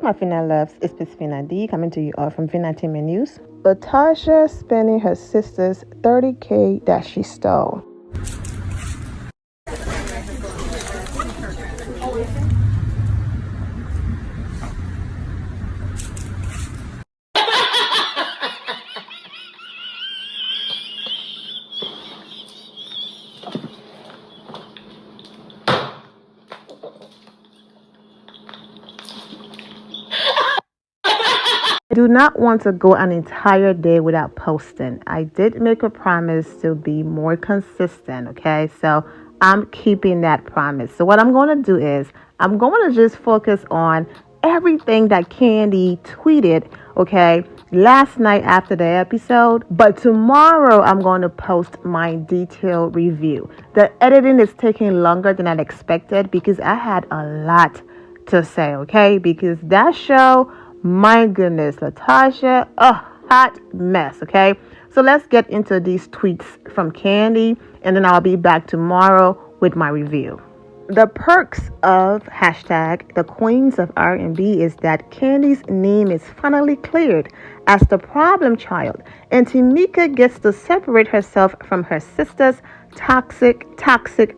my Fina loves? It's Miss Fina D coming to you all from Fina Team News. LaTocha spending her sister's $30K that she stole. I do not want to go an entire day without posting. I did make a promise to be more consistent, okay? So I'm keeping that promise. So what I'm going to do is I'm going to just focus on everything that Kandi tweeted, okay, last night after the episode. But tomorrow I'm going to post my detailed review. The editing is taking longer than I expected because I had a lot to say, okay? Because that show, my goodness, LaTocha, hot mess, okay? So let's get into these tweets from Kandi, and then I'll be back tomorrow with my review. The perks of hashtag the Queens of R&B is that Kandi's name is finally cleared as the problem child, and Tamika gets to separate herself from her sister's toxic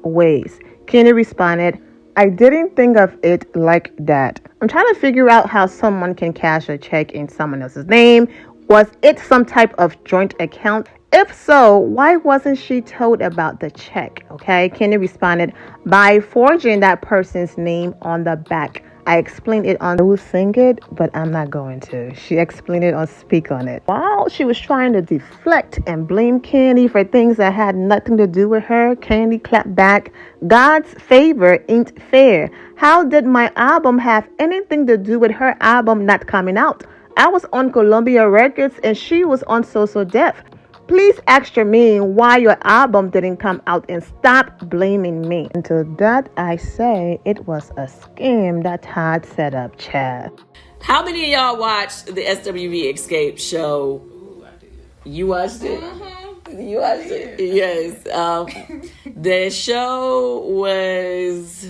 ways. Kandi responded, I didn't think of it like that. I'm trying to figure out how someone can cash a check in someone else's name. Was it some type of joint account? If so, why wasn't she told about the check? Okay, Kandi responded by forging that person's name on the back. I explained it on Who Sing It, but I'm not going to. She explained it on Speak On It. While she was trying to deflect and blame Kandi for things that had nothing to do with her, Kandi clapped back, God's favor ain't fair. How did my album have anything to do with her album not coming out? I was on Columbia Records and she was on So Def. Please ask Jermaine why your album didn't come out and stop blaming me. And to that I say it was a scam that Todd set up, Chad. How many of y'all watched the SWV Xscape show? Ooh, I did. You watched it? Mm-hmm. You watched it? Yes. The show was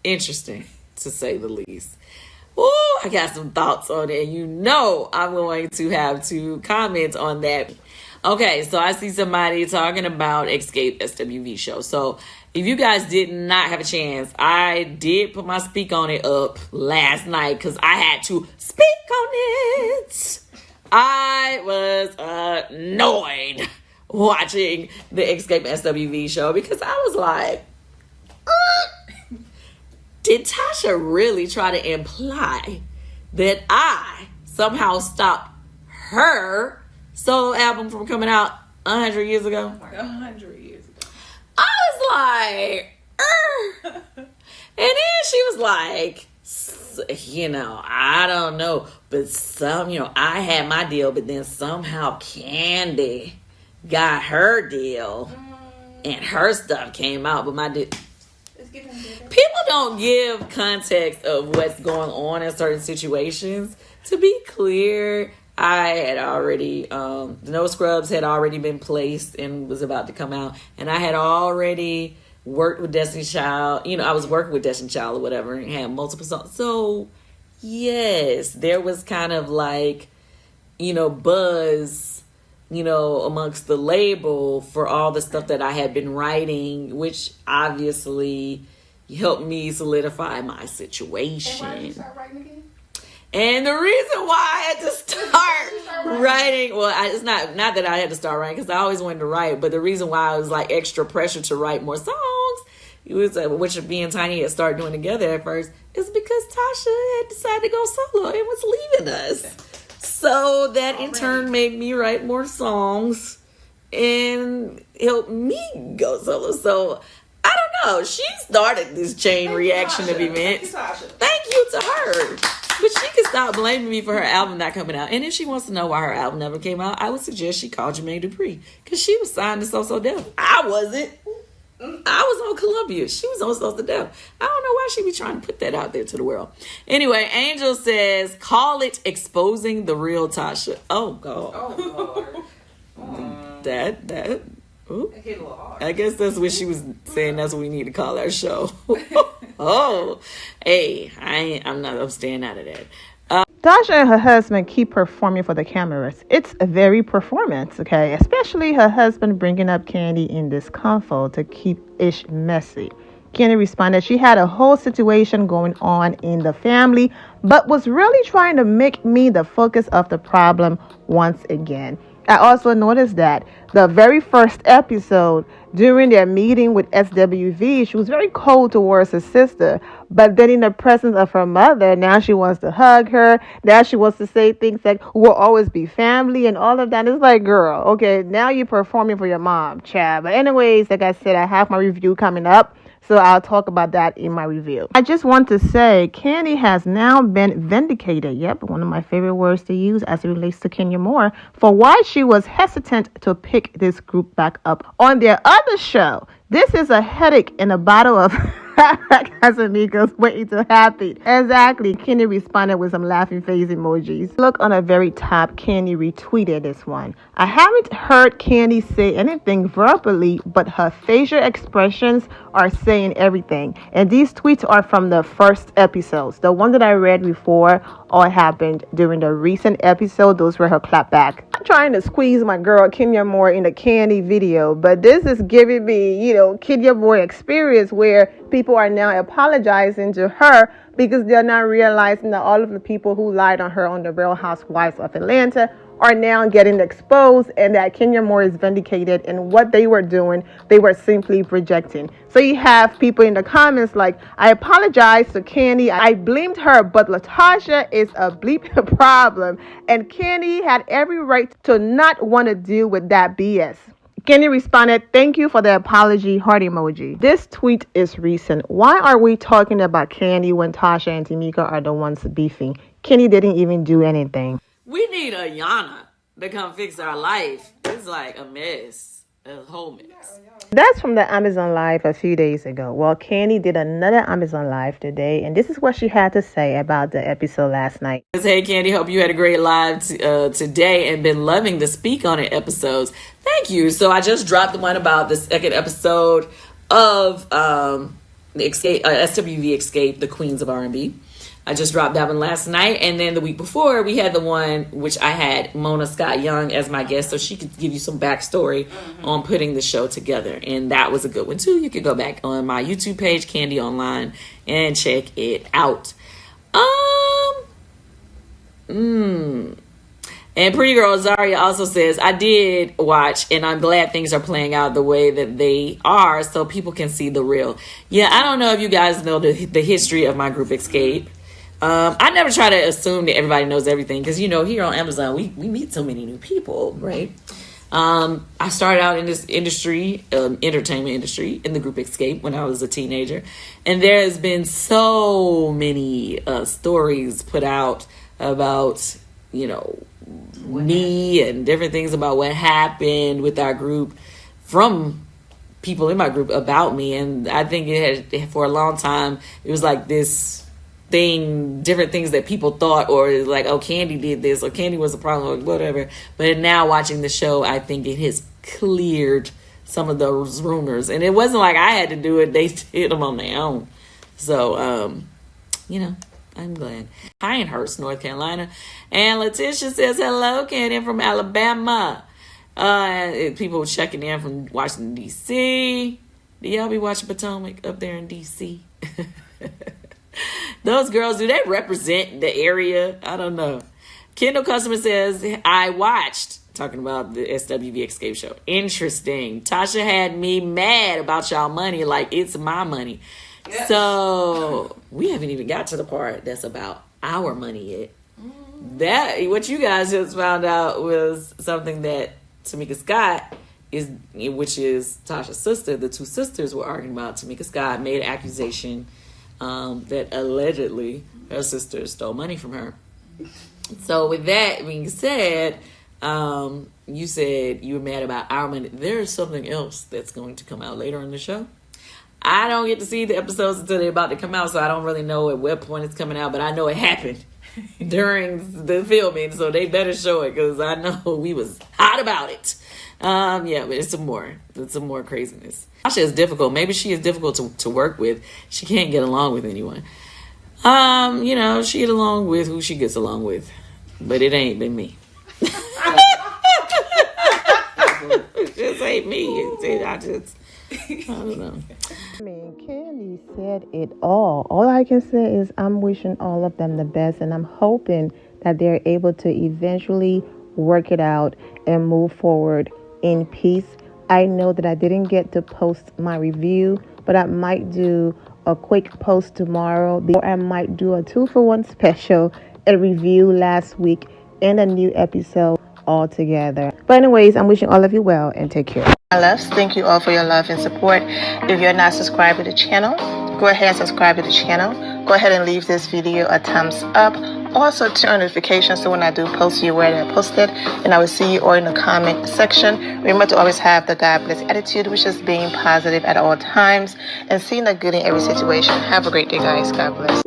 interesting, to say the least. Ooh, I got some thoughts on it. You know I'm going to have to comment on that. Okay, so I see somebody talking about Xscape SWV show. So if you guys did not have a chance, I did put my Speak On It up last night because I had to speak on it. I was annoyed watching the Xscape SWV show because I was like, did Tasha really try to imply that I somehow stopped her solo album from coming out 100 years ago? 100 years ago. I was like, and then she was like, I don't know, but I had my deal, but then somehow Kandi got her deal and her stuff came out, but my deal. People don't give context of what's going on in certain situations. To be clear, I had already, the No Scrubs had already been placed and was about to come out. And I had already worked with Destiny Child. I was working with Destiny Child or whatever and had multiple songs. So, yes, there was kind of like, buzz, amongst the label for all the stuff that I had been writing, which obviously helped me solidify my situation. And why did you start writing again? And the reason why I had to start writing, well, it's not that I had to start writing because I always wanted to write, but the reason why I was like extra pressure to write more songs, it was which me and Tiny had started doing together at first, is because Tasha had decided to go solo and was leaving us. So that in turn made me write more songs and helped me go solo. So I don't know. She started this chain reaction of events. Thank you to her. But she can stop blaming me for her album not coming out. And if she wants to know why her album never came out, I would suggest she call Jermaine Dupri. Because she was signed to So Def. I wasn't. I was on Columbia. She was on So Def. I don't know why she be trying to put that out there to the world. Anyway, Angel says, call it exposing the real Tasha. Oh, God. Oh, Lord. That. Ooh. It hit a little hard. I guess that's what she was saying. That's what we need to call our show. Oh, hey, I'm staying out of that. Tasha and her husband keep performing for the cameras. It's a very performance, okay? Especially her husband bringing up Kandi in this convo to keep ish messy. Kandi responded she had a whole situation going on in the family, but was really trying to make me the focus of the problem once again. I also noticed that the very first episode, during their meeting with SWV, she was very cold towards her sister. But then in the presence of her mother, now she wants to hug her. Now she wants to say things like, we'll always be family and all of that. It's like, girl, okay, now you're performing for your mom, Chad. But anyways, like I said, I have my review coming up. So I'll talk about that in my review. I just want to say Kandi has now been vindicated. Yep, one of my favorite words to use as it relates to Kenya Moore, for why she was hesitant to pick this group back up on their other show. This is a headache in a bottle of Casamigos waiting to happen. Exactly. Kandi responded with some laughing face emojis. Look on the very top, Kandi retweeted this one. I haven't heard Kandi say anything verbally, but her facial expressions are saying everything. And these tweets are from the first episodes. The one that I read before all happened during the recent episode. Those were her clapback. I'm trying to squeeze my girl Kenya Moore in the Kandi video, but this is giving me, Kenya Moore experience where people are now apologizing to her because they're not realizing that all of the people who lied on her on the Real Housewives of Atlanta are now getting exposed, and that Kenya Moore is vindicated, and what they were doing, they were simply projecting. So you have people in the comments like, I apologize to Kandi. I blamed her, but LaTocha is a bleep problem. And Kandi had every right to not want to deal with that BS. Kandi responded, thank you for the apology, heart emoji. This tweet is recent. Why are we talking about Kandi when Tasha and Tamika are the ones beefing? Kandi didn't even do anything. We need a Yana to come fix our life. It's like a mess. A whole mess. That's from the Amazon Live a few days ago. Well, Kandi did another Amazon Live today, and this is what she had to say about the episode last night. Hey, Kandi, hope you had a great live today and been loving the Speak On It episodes. Thank you. So I just dropped the one about the second episode of the SWV Xscape, the Queens of R&B. I just dropped that one last night, and then the week before we had the one which I had Mona Scott Young as my guest, so she could give you some backstory on putting the show together, and that was a good one too. You could go back on my YouTube page, Kandi Online, and check it out. And Pretty Girl Zaria also says, I did watch, and I'm glad things are playing out the way that they are, so people can see the real. Yeah, I don't know if you guys know the history of my group Xscape. I never try to assume that everybody knows everything because, here on Amazon, we meet so many new people, right? I started out in this industry, entertainment industry, in the group Xscape when I was a teenager. And there has been so many stories put out about, me and different things about what happened with our group from people in my group about me. And I think it had, for a long time, it was like this thing, different things that people thought, or like, oh, Kandi did this, or Kandi was a problem, or whatever. But now watching the show, I think it has cleared some of those rumors. And it wasn't like I had to do it. They did them on their own. So, I'm glad. Pinehurst, North Carolina. And Letitia says, hello, Kandi from Alabama. People checking in from Washington, D.C. Do y'all be watching Potomac up there in D.C.? Those girls, do they represent the area? I don't know. Kendall Customer says, I watched, talking about the SWV Xscape show. Interesting. Tasha had me mad about y'all money like it's my money. Yes. So we haven't even got to the part that's about our money yet. That what you guys just found out was something that Tamika Scott which is Tasha's sister. The two sisters were arguing about. Tamika Scott made an accusation that allegedly her sister stole money from her. So with that being said, you said you were mad about our money. There's something else that's going to come out later in the show. I don't get to see the episodes until they're about to come out, so I don't really know at what point it's coming out, but I know it happened during the filming, so they better show it because I know we was hot about it. But it's some more craziness. Tasha is difficult. Maybe she is difficult to work with. She can't get along with anyone. You know, she get along with who she gets along with, but it ain't been me. It just ain't me. I don't know. I mean, Kandi said it all. All I can say is I'm wishing all of them the best, and I'm hoping that they're able to eventually work it out and move forward in peace. I know that I didn't get to post my review, but I might do a quick post tomorrow, or I might do a 2-for-1 special, a review last week and a new episode all together. But anyways, I'm wishing all of you well and take care. My loves, thank you all for your love and support. If you're not subscribed to the channel, go ahead and subscribe to the channel. Go ahead and leave this video a thumbs up. Also turn on notifications so when I do post, you're aware that I posted. And I will see you all in the comment section. Remember to always have the God bless attitude, which is being positive at all times and seeing the good in every situation. Have a great day, guys. God bless.